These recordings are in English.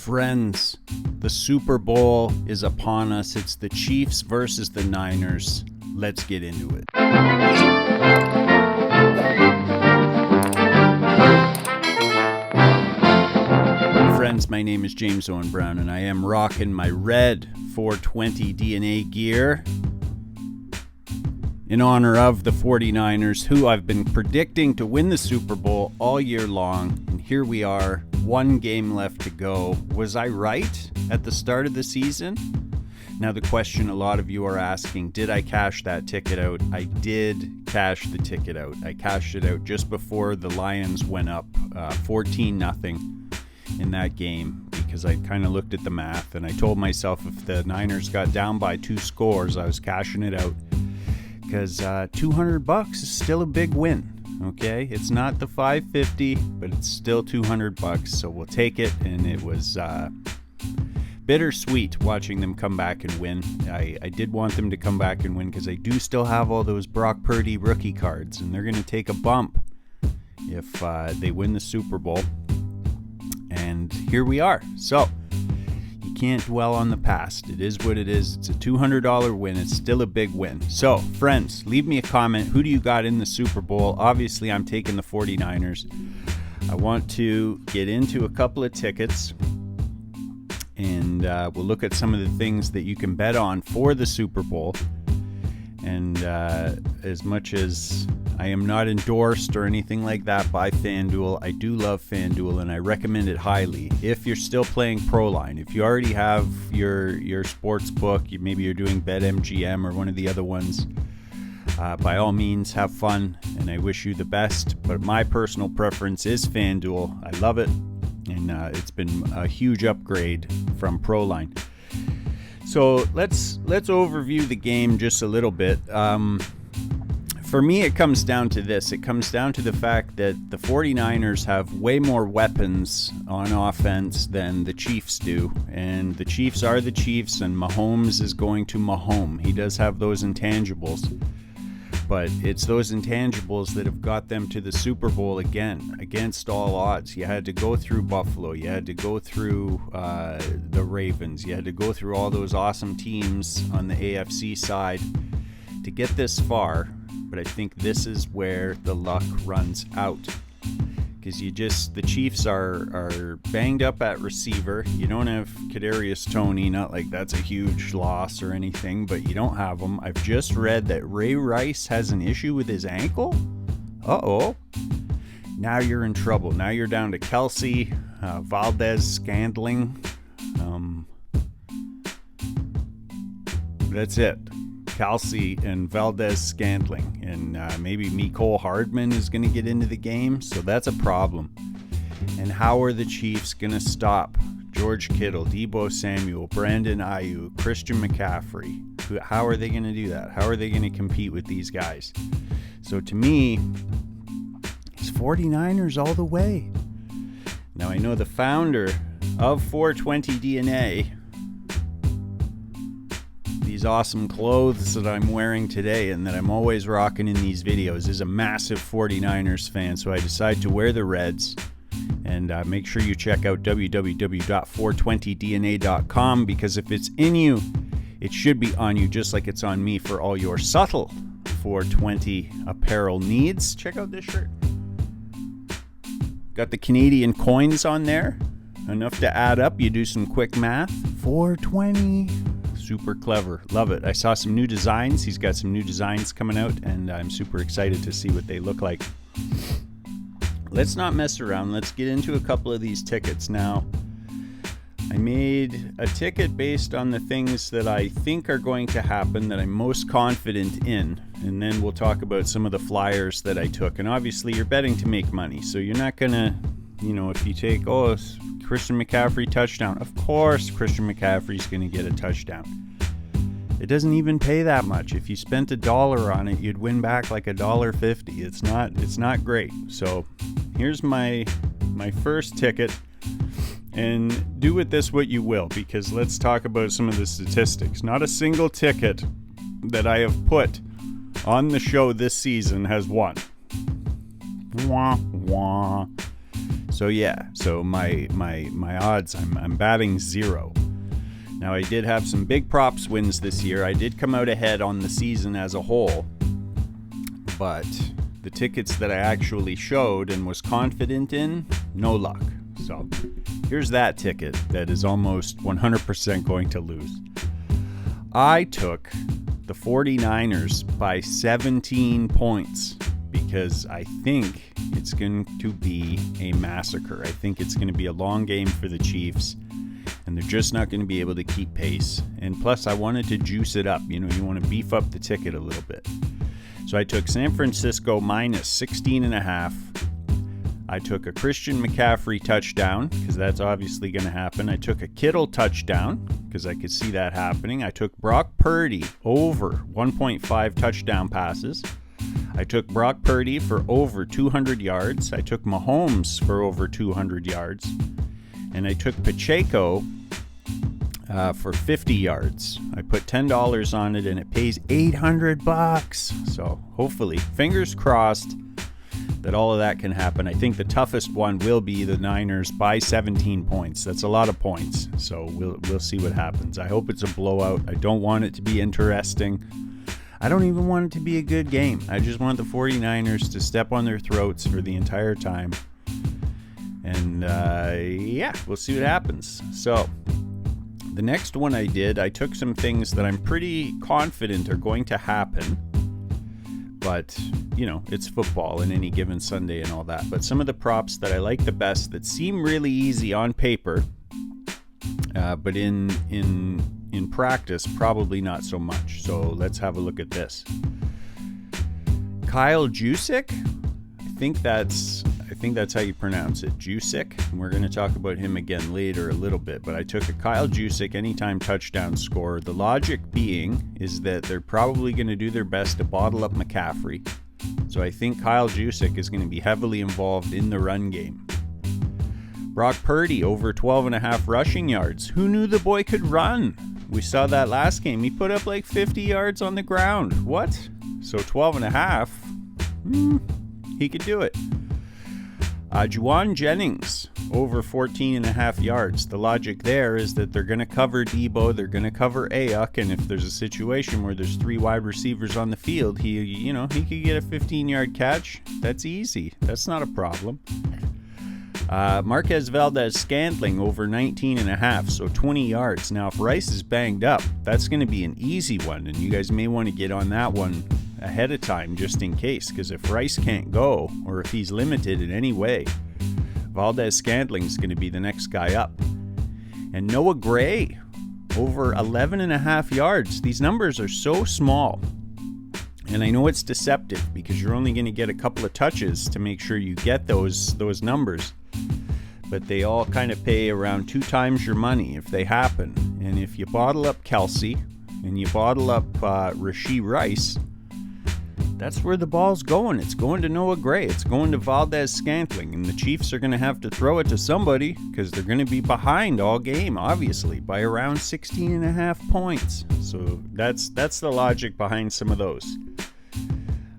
Friends, the Super Bowl is upon us. It's the Chiefs versus the Niners. Let's get into it. Friends, my name is James Owen Brown, and I am rocking my red 420 DNA gear in honor of the 49ers, who I've been predicting to win the Super Bowl all year long. And here we are, one game left to go. Was I right at the start of the season? Now the question a lot of you are asking, did I cash that ticket out? I did cash the ticket out. I cashed it out just before the Lions went up 14-0 in that game, because I kind of looked at the math and I told myself if the Niners got down by 2 scores, I was cashing it out, because $200 is still a big win. Okay, it's not the $550, but it's still $200, so we'll take it. And it was bittersweet watching them come back and win. I did want them to come back and win because I do still have all those Brock Purdy rookie cards, and they're going to take a bump if they win the Super Bowl. And here we are. So you can't dwell on the past. It is what it is. It's a $200 win. It's still a big win. So, friends, leave me a comment. Who do you got in the Super Bowl? Obviously, I'm taking the 49ers. I want to get into a couple of tickets, and we'll look at some of the things that you can bet on for the Super Bowl. And as much as I am not endorsed or anything like that by FanDuel, I do love FanDuel, and I recommend it highly. If you're still playing Proline, if you already have your sports book, maybe you're doing BetMGM or one of the other ones, by all means, have fun, and I wish you the best. But my personal preference is FanDuel. I love it, and it's been a huge upgrade from Proline. So let's overview the game just a little bit. For me, it comes down to this. It comes down to the fact that the 49ers have way more weapons on offense than the Chiefs do. And the Chiefs are the Chiefs, and Mahomes is going to Mahomes. He does have those intangibles. But it's those intangibles that have got them to the Super Bowl again, against all odds. You had to go through Buffalo. You had to go through the Ravens. You had to go through all those awesome teams on the AFC side to get this far. But I think this is where the luck runs out, because the Chiefs are banged up at receiver. You don't have Kadarius Toney, not like that's a huge loss or anything, but you don't have him. I've just read that Ray Rice has an issue with his ankle. Uh-oh. Now you're in trouble. Now you're down to Kelsey, Valdez-Scantling. That's it. Kelsey and Valdez-Scantling, and maybe Mecole Hardman is going to get into the game, so that's a problem. And how are the Chiefs going to stop George Kittle, Deebo Samuel, Brandon Ayuk, Christian McCaffrey? How are they going to do that? How are they going to compete with these guys? So to me, it's 49ers all the way. Now I know the founder of 420 DNA, these awesome clothes that I'm wearing today and that I'm always rocking in these videos, is a massive 49ers fan, so I decided to wear the Reds. And make sure you check out www.420dna.com, because if it's in you, it should be on you, just like it's on me, for all your subtle 420 apparel needs. Check out this shirt. Got the Canadian coins on there, enough to add up. You do some quick math. 420. Super clever. Love it. I saw some new designs. He's got some new designs coming out, and I'm super excited to see what they look like. Let's not mess around. Let's get into a couple of these tickets now. I made a ticket based on the things that I think are going to happen, that I'm most confident in, and then we'll talk about some of the flyers that I took. And obviously you're betting to make money, so you're not gonna, if you take, Christian McCaffrey touchdown, of course Christian McCaffrey's going to get a touchdown. It doesn't even pay that much. If you spent $1 on it, you'd win back like $1.50. It's not great. So here's my first ticket, and do with this what you will, because let's talk about some of the statistics. Not a single ticket that I have put on the show this season has won. Wah, wah. So So yeah, so my odds, I'm batting 0. Now, I did have some big props wins this year. I did come out ahead on the season as a whole, but the tickets that I actually showed and was confident in, no luck. So here's that ticket that is almost 100% going to lose. I took the 49ers by 17 points because I think it's going to be a massacre. I think it's going to be a long game for the Chiefs, and they're just not going to be able to keep pace. And plus, I wanted to juice it up. You know, you want to beef up the ticket a little bit. So I took San Francisco minus 16.5. I took a Christian McCaffrey touchdown, because that's obviously going to happen. I took a Kittle touchdown, because I could see that happening. I took Brock Purdy over 1.5 touchdown passes. I took Brock Purdy for over 200 yards. I took Mahomes for over 200 yards. And I took Pacheco for 50 yards. I put $10 on it, and it pays $800. So hopefully, fingers crossed, that all of that can happen. I think the toughest one will be the Niners by 17 points. That's a lot of points. So we'll see what happens. I hope it's a blowout. I don't want it to be interesting. I don't even want it to be a good game. I just want the 49ers to step on their throats for the entire time. And yeah, we'll see what happens. So the next one I did, I took some things that I'm pretty confident are going to happen. But, you know, it's football and any given Sunday and all that. But some of the props that I like the best that seem really easy on paper, but in practice, probably not so much. So let's have a look at this. Kyle Juszczyk, I think that's how you pronounce it, Juszczyk. And we're going to talk about him again later a little bit. But I took a Kyle Juszczyk anytime touchdown scorer. The logic being is that they're probably going to do their best to bottle up McCaffrey. So I think Kyle Juszczyk is going to be heavily involved in the run game. Brock Purdy over 12.5 rushing yards. Who knew the boy could run? We saw that last game. He put up like 50 yards on the ground. What? So 12.5? He could do it. Juwan Jennings, over 14.5 yards. The logic there is that they're going to cover Debo, they're going to cover Ayuk, and if there's a situation where there's 3 wide receivers on the field, he could get a 15-yard catch. That's easy. That's not a problem. Marquez Valdes-Scantling, over 19.5, so 20 yards. Now, if Rice is banged up, that's going to be an easy one, and you guys may want to get on that one ahead of time just in case, because if Rice can't go, or if he's limited in any way, Valdes-Scantling is going to be the next guy up. And Noah Gray, over 11.5 yards. These numbers are so small, and I know it's deceptive because you're only going to get a couple of touches to make sure you get those numbers, but they all kind of pay around 2 times your money if they happen. And if you bottle up Kelsey and you bottle up Rashee Rice, that's where the ball's going. It's going to Noah Gray. It's going to Valdes-Scantling. And the Chiefs are going to have to throw it to somebody because they're going to be behind all game, obviously, by around 16.5 points. So that's the logic behind some of those.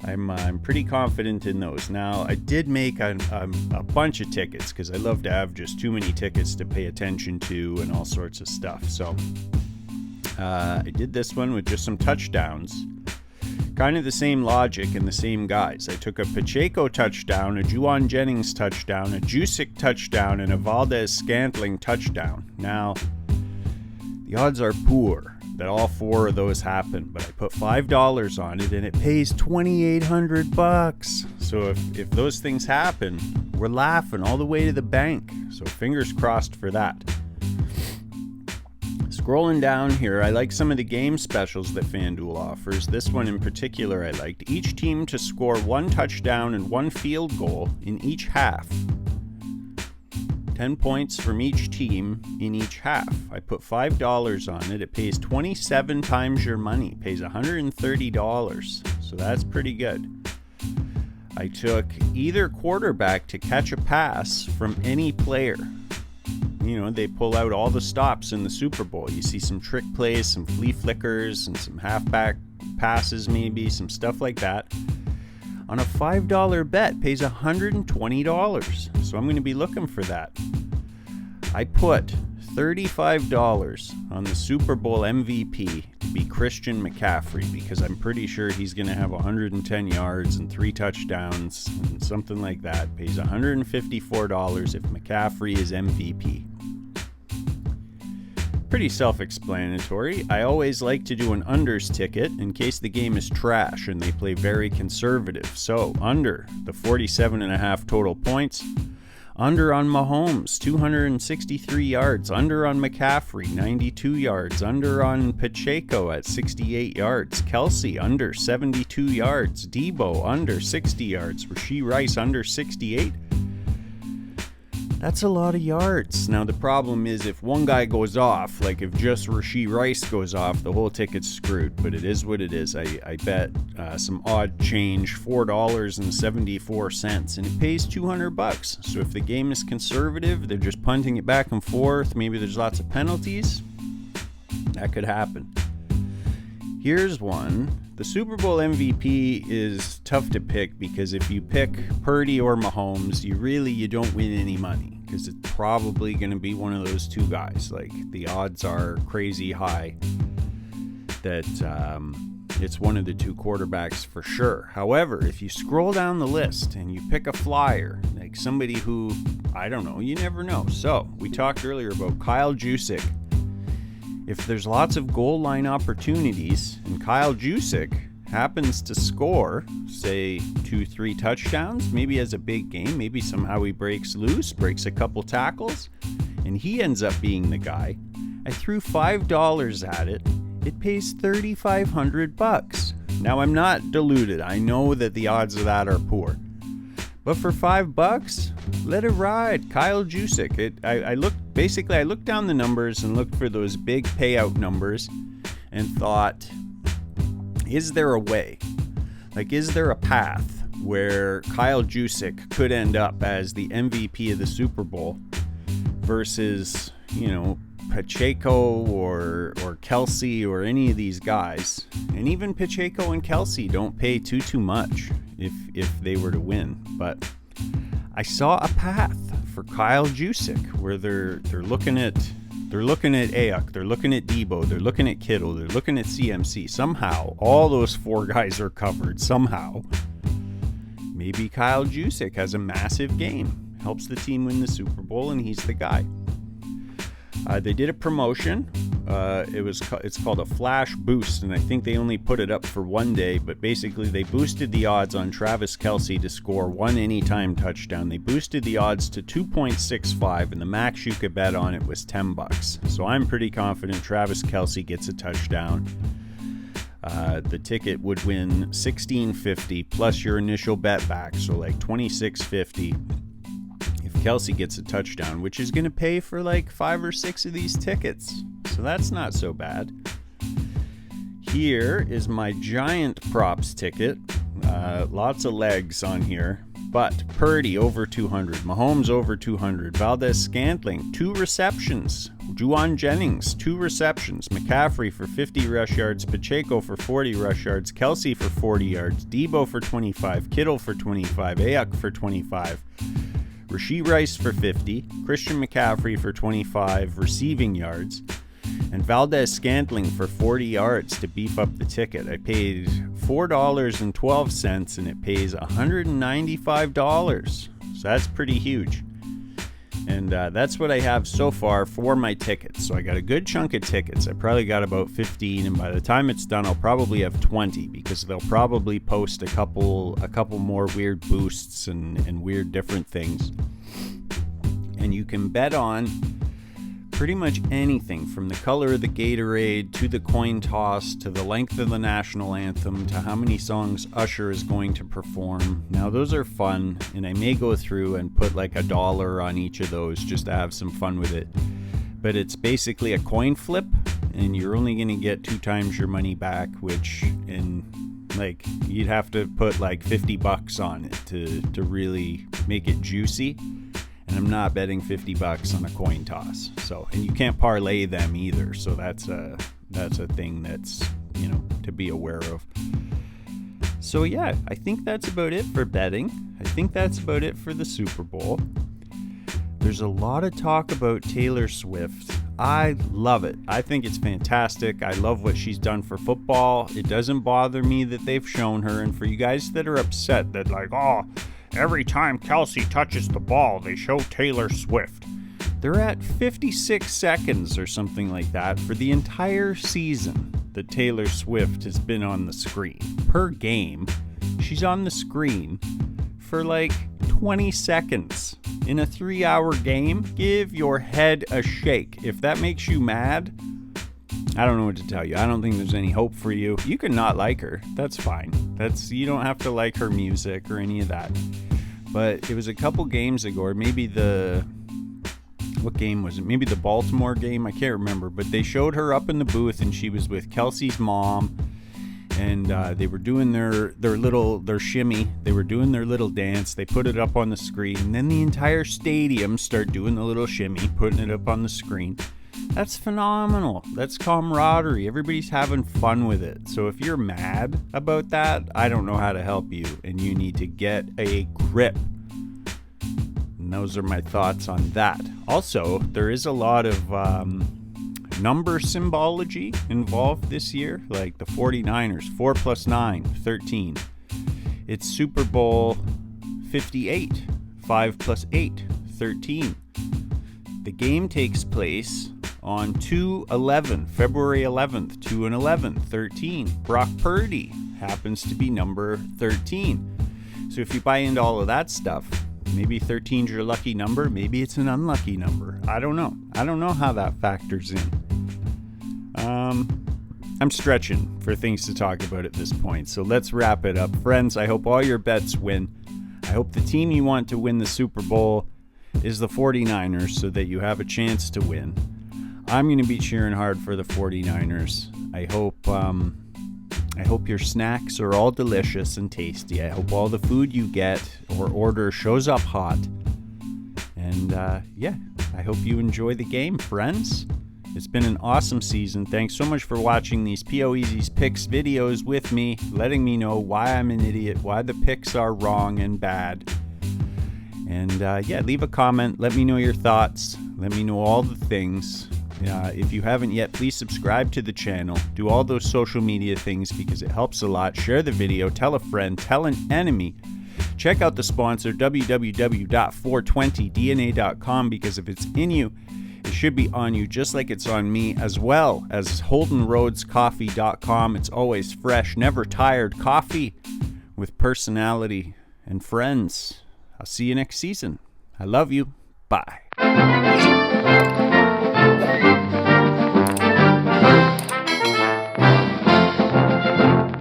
I'm pretty confident in those. Now, I did make a bunch of tickets because I love to have just too many tickets to pay attention to and all sorts of stuff. So I did this one with just some touchdowns. Kind of the same logic and the same guys. I took a Pacheco touchdown, a Juwan Jennings touchdown, a Juszczyk touchdown, and a Valdes-Scantling touchdown. Now, the odds are poor that all 4 of those happen, but I put $5 on it and it pays $2,800. So if those things happen, we're laughing all the way to the bank. So fingers crossed for that. Scrolling down here, I like some of the game specials that FanDuel offers. This one in particular I liked. Each team to score 1 touchdown and 1 field goal in each half. 10 points from each team in each half. I put $5 on it. It pays 27 times your money. It pays $130. So that's pretty good. I took either quarterback to catch a pass from any player. You know, they pull out all the stops in the Super Bowl. You see some trick plays, some flea flickers, and some halfback passes maybe, some stuff like that. on a $5 bet pays $120. So I'm going to be looking for that. I put $35 on the Super Bowl MVP to be Christian McCaffrey because I'm pretty sure he's going to have 110 yards and 3 touchdowns and something like that. Pays $154 if McCaffrey is MVP. Pretty self-explanatory. I always like to do an unders ticket in case the game is trash and they play very conservative. So under the 47.5 total points. Under on Mahomes, 263 yards. Under on McCaffrey, 92 yards. Under on Pacheco at 68 yards. Kelsey, under 72 yards. Debo, under 60 yards. Rashee Rice, under 68. That's a lot of yards. Now, the problem is if one guy goes off, like if just Rashee Rice goes off, the whole ticket's screwed. But it is what it is. I bet some odd change, $4.74, and it pays $200. So if the game is conservative, they're just punting it back and forth, maybe there's lots of penalties, that could happen. Here's one. The Super Bowl MVP is tough to pick because if you pick Purdy or Mahomes, you don't win any money because it's probably going to be one of those two guys. Like the odds are crazy high that it's one of the two quarterbacks for sure. However, if you scroll down the list and you pick a flyer, like somebody who, I don't know, you never know. So we talked earlier about Kyle Juszczyk. If there's lots of goal line opportunities and Kyle Juszczyk happens to score, say 2-3 touchdowns, maybe has a big game, maybe somehow he breaks loose, breaks a couple tackles, and he ends up being the guy. I threw $5 at it. It pays $3,500. Now I'm not deluded. I know that the odds of that are poor. But for $5, let it ride. Kyle Juszczyk. I looked down the numbers and looked for those big payout numbers and thought, is there a way? Like, is there a path where Kyle Juszczyk could end up as the MVP of the Super Bowl versus, Pacheco or Kelsey or any of these guys? And even Pacheco and Kelsey don't pay too much if they were to win. But I saw a path for Kyle Juszczyk where they're looking at Ayuk, they're looking at Debo, they're looking at Kittle, they're looking at CMC. Somehow, all those 4 guys are covered. Somehow, maybe Kyle Juszczyk has a massive game, helps the team win the Super Bowl, and he's the guy. They did a promotion. It's called a flash boost, and I think they only put it up for one day, but basically they boosted the odds on Travis Kelsey to score 1 anytime touchdown. They boosted the odds to 2.65, and the max you could bet on it was $10. So I'm pretty confident Travis Kelsey gets a touchdown. The ticket would win $16.50 plus your initial bet back, so like $26.50. Kelsey gets a touchdown, which is going to pay for like 5 or 6 of these tickets. So that's not so bad. Here is my giant props ticket. Lots of legs on here. But Purdy over 200. Mahomes over 200. Valdez-Scantling, 2 receptions. Juwan Jennings, 2 receptions. McCaffrey for 50 rush yards. Pacheco for 40 rush yards. Kelsey for 40 yards. Debo for 25. Kittle for 25. Ayuk for 25. Rashee Rice for 50, Christian McCaffrey for 25 receiving yards, and Valdez-Scantling for 40 yards to beef up the ticket. I paid $4.12 and it pays $195. So that's pretty huge. And that's what I have so far for my tickets. So I got a good chunk of tickets. I probably got about 15, and by the time it's done, I'll probably have 20 because they'll probably post a couple more weird boosts and weird different things. And you can bet on pretty much anything from the color of the Gatorade to the coin toss to the length of the national anthem to how many songs Usher is going to perform. Now those are fun, and I may go through and put like $1 on each of those just to have some fun with it. But it's basically a coin flip, and you're only going to get 2 times your money back, which like you'd have to put like $50 on it to really make it juicy. And I'm not betting $50 on a coin toss. So, and you can't parlay them either. So that's a thing that's, to be aware of. So yeah, I think that's about it for betting. I think that's about it for the Super Bowl. There's a lot of talk about Taylor Swift. I love it. I think it's fantastic. I love what she's done for football. It doesn't bother me that they've shown her. And for you guys that are upset that like, oh, every time Kelsey touches the ball, they show Taylor Swift. They're at 56 seconds or something like that for the entire season that Taylor Swift has been on the screen. Per game, she's on the screen for like 20 seconds. In a 3-hour game, give your head a shake. If that makes you mad, I don't know what to tell you. I don't think there's any hope for you. You can not like her. That's fine. You don't have to like her music or any of that. But it was a couple games ago, or maybe what game was it? Maybe the Baltimore game? I can't remember. But they showed her up in the booth, and she was with Kelsey's mom. And they were doing their shimmy. They were doing their little dance. They put it up on the screen. And then the entire stadium started doing the little shimmy, putting it up on the screen. That's phenomenal. That's camaraderie. Everybody's having fun with it. So if you're mad about that, I don't know how to help you. And you need to get a grip. And those are my thoughts on that. Also, there is a lot of number symbology involved this year, like the 49ers, 4 + 9, 13. It's Super Bowl 58, 5 + 8, 13. The game takes place on 2/11, February 11th, 2/11, 13. Brock Purdy happens to be number 13. So if you buy into all of that stuff, maybe 13's your lucky number, maybe it's an unlucky number. I don't know. I don't know how that factors in. I'm stretching for things to talk about at this point, so let's wrap it up. Friends, I hope all your bets win. I hope the team you want to win the Super Bowl is the 49ers so that you have a chance to win. I'm going to be cheering hard for the 49ers. I hope your snacks are all delicious and tasty. I hope all the food you get or order shows up hot. And I hope you enjoy the game, friends. It's been an awesome season. Thanks so much for watching these POEZ's Picks videos with me, letting me know why I'm an idiot, why the picks are wrong and bad. And leave a comment. Let me know your thoughts. Let me know all the things. If you haven't yet, please subscribe to the channel. Do all those social media things because it helps a lot. Share the video. Tell a friend. Tell an enemy. Check out the sponsor, www.420dna.com, because if it's in you, it should be on you just like it's on me, as well as holdenroadscoffee.com. It's always fresh, never tired coffee with personality. And friends, I'll see you next season. I love you. Bye.